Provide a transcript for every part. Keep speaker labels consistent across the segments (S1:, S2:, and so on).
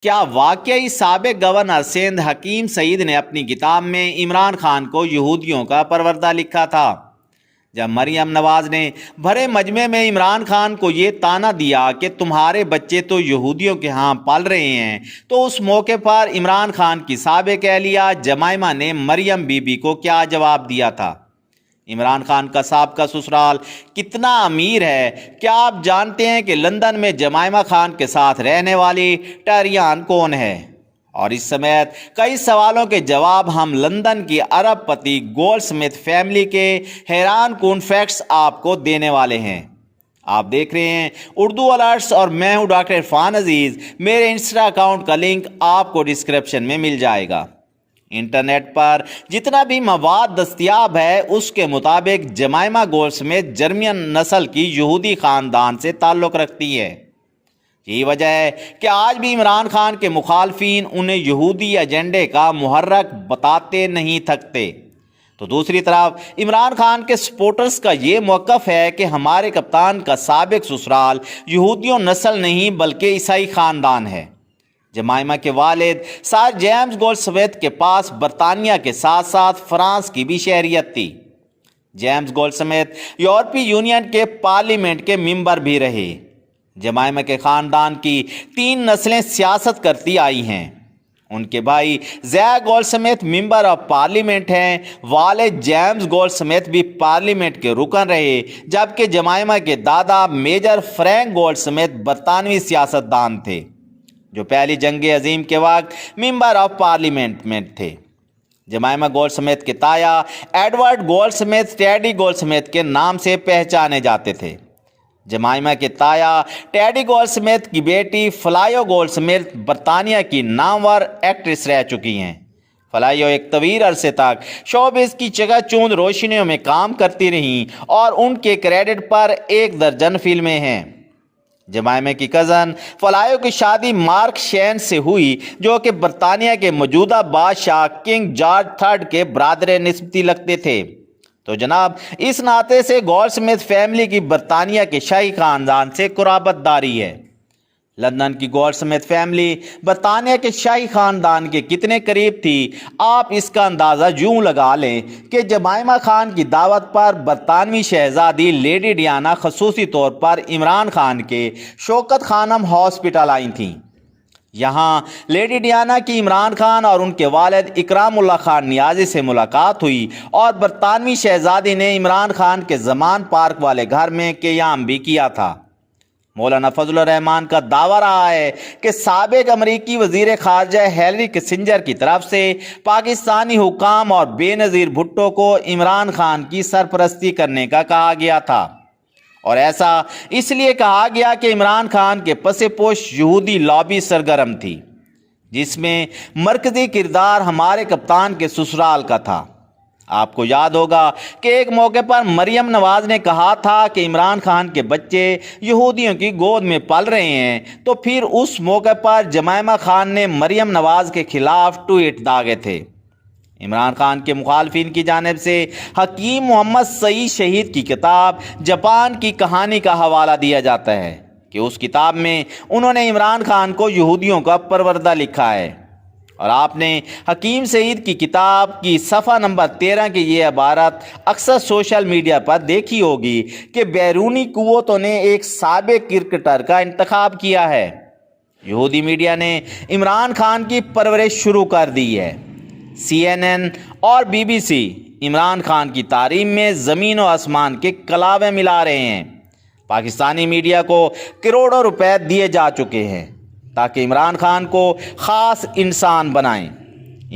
S1: کیا واقعی سابق گورنر سندھ حکیم سعید نے اپنی کتاب میں عمران خان کو یہودیوں کا پروردہ لکھا تھا؟ جب مریم نواز نے بھرے مجمع میں عمران خان کو یہ طعنہ دیا کہ تمہارے بچے تو یہودیوں کے ہاں پل رہے ہیں، تو اس موقع پر عمران خان کی سابق اہلیہ جمائمہ نے مریم بی بی کو کیا جواب دیا تھا؟ عمران خان کا سابقہ سسرال کتنا امیر ہے؟ کیا آپ جانتے ہیں کہ لندن میں جمائمہ خان کے ساتھ رہنے والی ٹریان کون ہے؟ اور اس سمیت کئی سوالوں کے جواب ہم لندن کی ارب پتی گولڈ سمتھ فیملی کے حیران کن فیکٹس آپ کو دینے والے ہیں۔ آپ دیکھ رہے ہیں اردو الرٹس اور میں ہوں ڈاکٹر عرفان عزیز۔ میرے انسٹا اکاؤنٹ کا لنک آپ کو ڈسکرپشن میں مل جائے گا۔ انٹرنیٹ پر جتنا بھی مواد دستیاب ہے اس کے مطابق جمائمہ گولڈ سمتھ جرمن نسل کی یہودی خاندان سے تعلق رکھتی ہے۔ یہی وجہ ہے کہ آج بھی عمران خان کے مخالفین انہیں یہودی ایجنڈے کا محرک بتاتے نہیں تھکتے۔ تو دوسری طرف عمران خان کے سپورٹرز کا یہ موقف ہے کہ ہمارے کپتان کا سابق سسرال یہودیوں نسل نہیں بلکہ عیسائی خاندان ہے۔ جمائمہ کے والد سر جیمز گولڈ سمتھ کے پاس برطانیہ کے ساتھ ساتھ فرانس کی بھی شہریت تھی۔ جیمز گولڈ سمتھ یورپی یونین کے پارلیمنٹ کے ممبر بھی رہے۔ جمائمہ کے خاندان کی 3 نسلیں سیاست کرتی آئی ہیں۔ ان کے بھائی Zac Goldsmith member of parliament ہیں۔ والد جیمز گولڈ سمتھ بھی پارلیمنٹ کے رکن رہے، جبکہ جمائمہ کے دادا میجر فرینک گولڈ سمتھ برطانوی سیاستدان تھے جو پہلی جنگ عظیم کے وقت ممبر آف پارلیمنٹ میں تھے۔ جمائمہ گولڈ سمتھ کے تایا Edward Goldsmith Teddy Goldsmith کے نام سے پہچانے جاتے تھے۔ جمائمہ کے تایا ٹیڈی گولڈ سمتھ کی بیٹی فلائیو گولڈ سمتھ برطانیہ کی نامور ایکٹریس رہ چکی ہیں۔ فلائیو ایک طویل عرصے تک شوبز کی چگہ چوند روشنیوں میں کام کرتی رہیں اور ان کے کریڈٹ پر 1 درجن فلمیں ہیں۔ جمائمہ کی کزن فلائیو کی شادی مارک شین سے ہوئی جو کہ برطانیہ کے موجودہ بادشاہ کنگ جارج III کے برادر نسبتی لگتے تھے۔ تو جناب اس ناطے سے گولڈ سمتھ فیملی کی برطانیہ کے شاہی خاندان سے قرابت داری ہے۔ لندن کی گولڈ سمتھ فیملی برطانیہ کے شاہی خاندان کے کتنے قریب تھی آپ اس کا اندازہ یوں لگا لیں کہ جمائمہ خان کی دعوت پر برطانوی شہزادی لیڈی ڈیانا خصوصی طور پر عمران خان کے شوکت خانم ہاسپٹل آئی تھیں۔ یہاں لیڈی ڈیانا کی عمران خان اور ان کے والد اکرام اللہ خان نیازی سے ملاقات ہوئی اور برطانوی شہزادی نے عمران خان کے زمان پارک والے گھر میں قیام بھی کیا تھا۔ مولانا فضل الرحمان کا دعویٰ رہا ہے کہ سابق امریکی وزیر خارجہ ہیلری کسنجر کی طرف سے پاکستانی حکام اور بے نظیر بھٹو کو عمران خان کی سرپرستی کرنے کا کہا گیا تھا، اور ایسا اس لیے کہا گیا کہ عمران خان کے پس پوش یہودی لابی سرگرم تھی، جس میں مرکزی کردار ہمارے کپتان کے سسرال کا تھا۔ آپ کو یاد ہوگا کہ ایک موقع پر مریم نواز نے کہا تھا کہ عمران خان کے بچے یہودیوں کی گود میں پل رہے ہیں، تو پھر اس موقع پر جمائمہ خان نے مریم نواز کے خلاف ٹویٹ داغے تھے۔ عمران خان کے مخالفین کی جانب سے حکیم محمد سعید شہید کی کتاب جاپان کی کہانی کا حوالہ دیا جاتا ہے کہ اس کتاب میں انہوں نے عمران خان کو یہودیوں کا پروردہ لکھا ہے، اور آپ نے حکیم سعید کی کتاب کی صفحہ نمبر 13 کی یہ عبارت اکثر سوشل میڈیا پر دیکھی ہوگی کہ بیرونی قوتوں نے ایک سابق کرکٹر کا انتخاب کیا ہے۔ یہودی میڈیا نے عمران خان کی پرورش شروع کر دی ہے۔ CNN اور BBC عمران خان کی تعریف میں زمین و آسمان کے کلاوے ملا رہے ہیں۔ پاکستانی میڈیا کو کروڑوں روپے دیے جا چکے ہیں تاکہ عمران خان کو خاص انسان بنائیں۔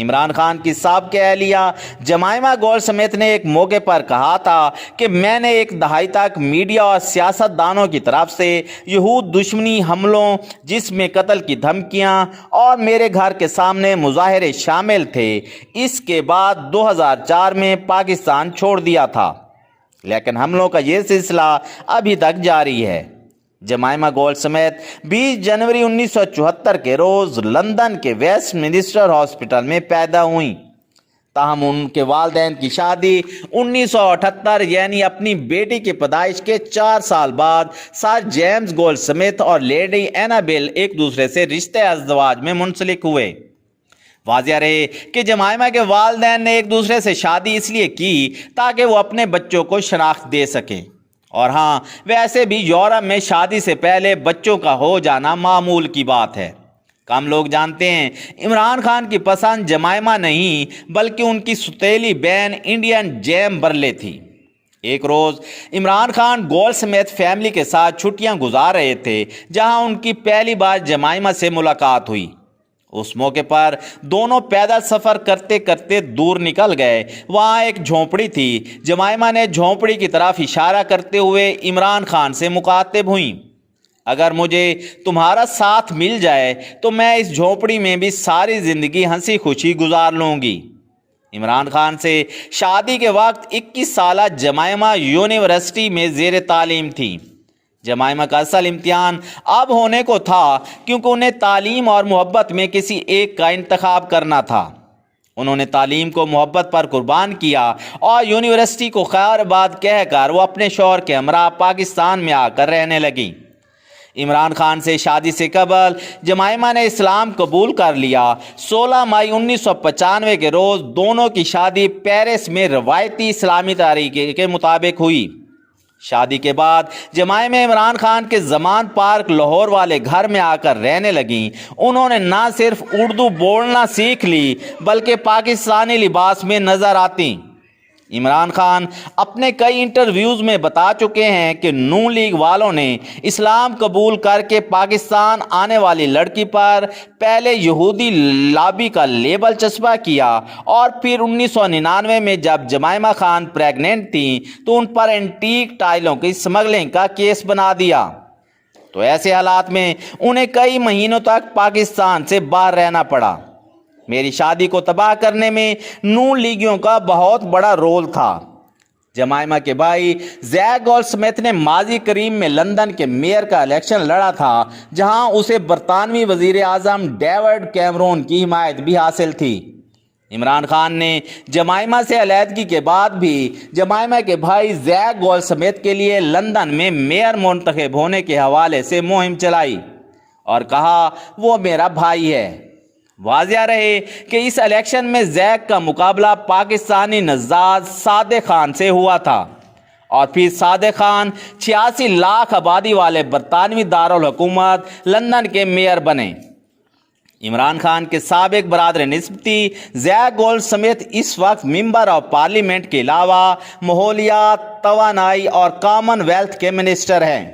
S1: عمران خان کی سابقہ اہلیہ جمائمہ گولڈ سمتھ نے ایک موقع پر کہا تھا کہ میں نے 1 دہائی تک میڈیا اور سیاست دانوں کی طرف سے یہود دشمنی حملوں، جس میں قتل کی دھمکیاں اور میرے گھر کے سامنے مظاہرے شامل تھے، اس کے بعد 2004 میں پاکستان چھوڑ دیا تھا، لیکن حملوں کا یہ سلسلہ ابھی تک جاری ہے۔ جمائمہ گولڈ سمتھ 20 جنوری 1974 کے روز لندن کے ویسٹ منسٹر ہاسپٹل میں پیدا ہوئیں۔ تاہم ان کے والدین کی شادی 1978 یعنی اپنی بیٹی کی پیدائش کے 4 سال بعد سر جیمز گولڈ سمتھ اور لیڈی اینابیل ایک دوسرے سے رشتے ازدواج میں منسلک ہوئے۔ واضح رہے کہ جمائمہ کے والدین نے ایک دوسرے سے شادی اس لیے کی تاکہ وہ اپنے بچوں کو شناخت دے سکیں، اور ہاں ویسے بھی یورپ میں شادی سے پہلے بچوں کا ہو جانا معمول کی بات ہے۔ کم لوگ جانتے ہیں عمران خان کی پسند جمائمہ نہیں بلکہ ان کی ستیلی بہن انڈین جیم برلے تھی۔ ایک روز Imran Khan Goldsmith family کے ساتھ چھٹیاں گزار رہے تھے جہاں ان کی پہلی بار جمائمہ سے ملاقات ہوئی۔ اس موقع پر دونوں پیدل سفر کرتے کرتے دور نکل گئے۔ وہاں ایک جھونپڑی تھی۔ جمائمہ نے جھونپڑی کی طرف اشارہ کرتے ہوئے عمران خان سے مخاطب ہوئیں، اگر مجھے تمہارا ساتھ مل جائے تو میں اس جھونپڑی میں بھی ساری زندگی ہنسی خوشی گزار لوں گی۔ عمران خان سے شادی کے وقت 21 سالہ جمائمہ یونیورسٹی میں زیر تعلیم تھی۔ جمائمہ کا اصل امتحان اب ہونے کو تھا کیونکہ انہیں تعلیم اور محبت میں کسی ایک کا انتخاب کرنا تھا۔ انہوں نے تعلیم کو محبت پر قربان کیا اور یونیورسٹی کو خیر بات کہہ کر وہ اپنے شوہر کے ہمراہ پاکستان میں آ کر رہنے لگیں۔ عمران خان سے شادی سے قبل جمائمہ نے اسلام قبول کر لیا۔ 16 مئی 1995 کے روز دونوں کی شادی پیرس میں روایتی اسلامی طریقے کے مطابق ہوئی۔ شادی کے بعد جمائمہ عمران خان کے زمان پارک لاہور والے گھر میں آ کر رہنے لگیں۔ انہوں نے نہ صرف اردو بولنا سیکھ لی بلکہ پاکستانی لباس میں نظر آتی۔ عمران خان اپنے کئی انٹرویوز میں بتا چکے ہیں کہ نون لیگ والوں نے اسلام قبول کر کے پاکستان آنے والی لڑکی پر پہلے یہودی لابی کا لیبل چسپاں کیا اور پھر 1999 میں جب جمائمہ خان پریگننٹ تھیں تو ان پر اینٹیک ٹائلوں کی سمگلنگ کا کیس بنا دیا۔ تو ایسے حالات میں انہیں کئی مہینوں تک پاکستان سے باہر رہنا پڑا۔ میری شادی کو تباہ کرنے میں نون لیگیوں کا بہت بڑا رول تھا۔ جمائمہ کے بھائی زیک گولڈ سمتھ نے ماضی قریب میں لندن کے میئر کا الیکشن لڑا تھا جہاں اسے برطانوی وزیر اعظم ڈیوڈ کیمرون کی حمایت بھی حاصل تھی۔ عمران خان نے جمائمہ سے علیحدگی کے بعد بھی جمائمہ کے بھائی زیک گولڈ سمتھ کے لیے لندن میں میئر منتخب ہونے کے حوالے سے مہم چلائی اور کہا وہ میرا بھائی ہے۔ واضح رہے کہ اس الیکشن میں زیک کا مقابلہ پاکستانی نژاد صادق خان سے ہوا تھا اور پھر صادق خان 86 لاکھ آبادی والے برطانوی دارالحکومت لندن کے میئر بنے۔ عمران خان کے سابق برادر نسبتی زیک گولڈ سمتھ اس وقت ممبر آف پارلیمنٹ کے علاوہ ماحولیات، توانائی اور کامن ویلتھ کے منسٹر ہیں۔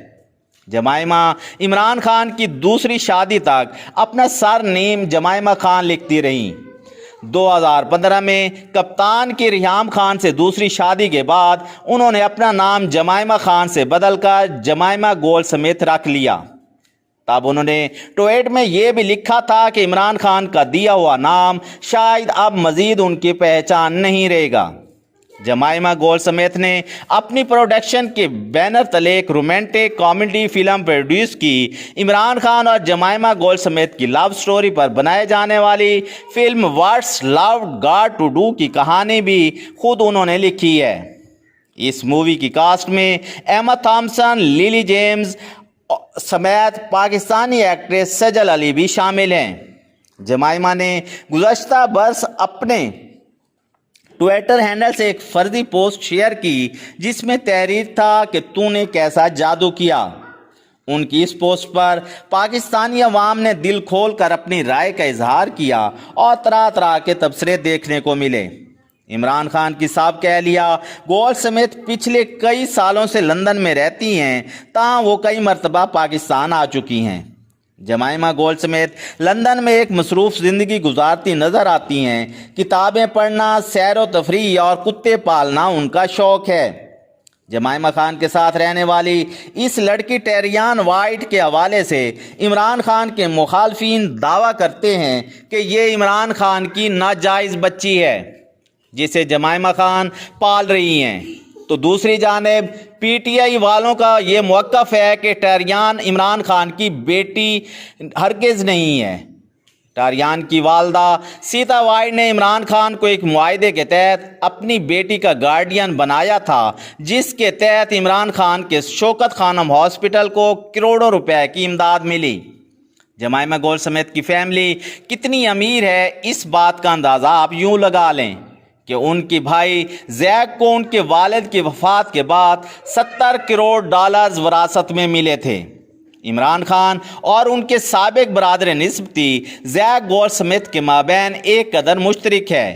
S1: جمائمہ عمران خان کی دوسری شادی تک اپنا سر نیم جمائمہ خان لکھتی رہیں۔ 2015 میں کپتان کی ریحام خان سے دوسری شادی کے بعد انہوں نے اپنا نام جمائمہ خان سے بدل کر جمائمہ گولڈ سمتھ رکھ لیا۔ تب انہوں نے ٹویٹ میں یہ بھی لکھا تھا کہ عمران خان کا دیا ہوا نام شاید اب مزید ان کی پہچان نہیں رہے گا۔ جمائمہ گولڈ سمتھ نے اپنی پروڈکشن کے بینر تلے ایک رومانٹک کامیڈی فلم پروڈیوس کی۔ عمران خان اور جمائمہ گولڈ سمتھ کی لو سٹوری پر بنائے جانے والی film what's love got to do کی کہانی بھی خود انہوں نے لکھی ہے۔ اس مووی کی کاسٹ میں ایما تھامسن، لیلی جیمز سمیت پاکستانی ایکٹریس سجل علی بھی شامل ہیں۔ جمائمہ نے گزشتہ برس اپنے ٹویٹر ہینڈل سے ایک فرضی پوسٹ شیئر کی جس میں تحریر تھا کہ تو نے کیسا جادو کیا۔ ان کی اس پوسٹ پر پاکستانی عوام نے دل کھول کر اپنی رائے کا اظہار کیا اور طرح طرح کے تبصرے دیکھنے کو ملے۔ عمران خان کی سابقہ اہلیہ گولڈ سمتھ پچھلے کئی سالوں سے لندن میں رہتی ہیں، تاہم وہ کئی مرتبہ پاکستان آ چکی ہیں۔ جمائمہ گولڈ سمتھ لندن میں ایک مصروف زندگی گزارتی نظر آتی ہیں۔ کتابیں پڑھنا، سیر و تفریح اور کتے پالنا ان کا شوق ہے۔ جمائمہ خان کے ساتھ رہنے والی اس لڑکی ٹیریان وائٹ کے حوالے سے عمران خان کے مخالفین دعویٰ کرتے ہیں کہ یہ عمران خان کی ناجائز بچی ہے جسے جمائمہ خان پال رہی ہیں، تو دوسری جانب پی ٹی آئی والوں کا یہ موقف ہے کہ ٹیریان عمران خان کی بیٹی ہرگز نہیں ہے۔ ٹاریان کی والدہ سیتا وائڈ نے عمران خان کو ایک معاہدے کے تحت اپنی بیٹی کا گارڈین بنایا تھا، جس کے تحت عمران خان کے شوکت خانم ہاسپٹل کو کروڑوں روپے کی امداد ملی۔ جمائمہ گولڈسمتھ کی فیملی کتنی امیر ہے، اس بات کا اندازہ آپ یوں لگا لیں کہ ان کے بھائی زیک کو ان کے والد کی وفات کے بعد 70 کروڑ ڈالرز وراثت میں ملے تھے۔ عمران خان اور ان کے سابق برادر نسبتی زیک گولڈسمتھ کے مابین ایک قدر مشترک ہے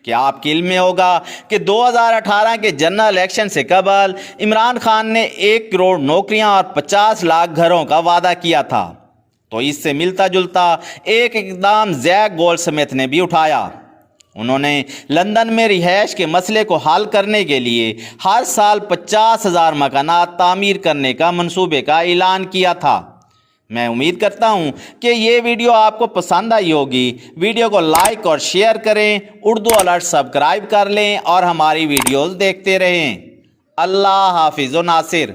S1: کہ آپ کے علم میں ہوگا کہ 2018 کے جنرل الیکشن سے قبل عمران خان نے 1 کروڑ نوکریاں اور 50 لاکھ گھروں کا وعدہ کیا تھا، تو اس سے ملتا جلتا ایک اقدام زیک گولڈسمتھ نے بھی اٹھایا۔ انہوں نے لندن میں رہائش کے مسئلے کو حل کرنے کے لیے ہر سال 50,000 مکانات تعمیر کرنے کا منصوبے کا اعلان کیا تھا۔ میں امید کرتا ہوں کہ یہ ویڈیو آپ کو پسند آئی ہوگی۔ ویڈیو کو لائک اور شیئر کریں، اردو الرٹ سبسکرائب کر لیں اور ہماری ویڈیوز دیکھتے رہیں۔ اللہ حافظ و ناصر۔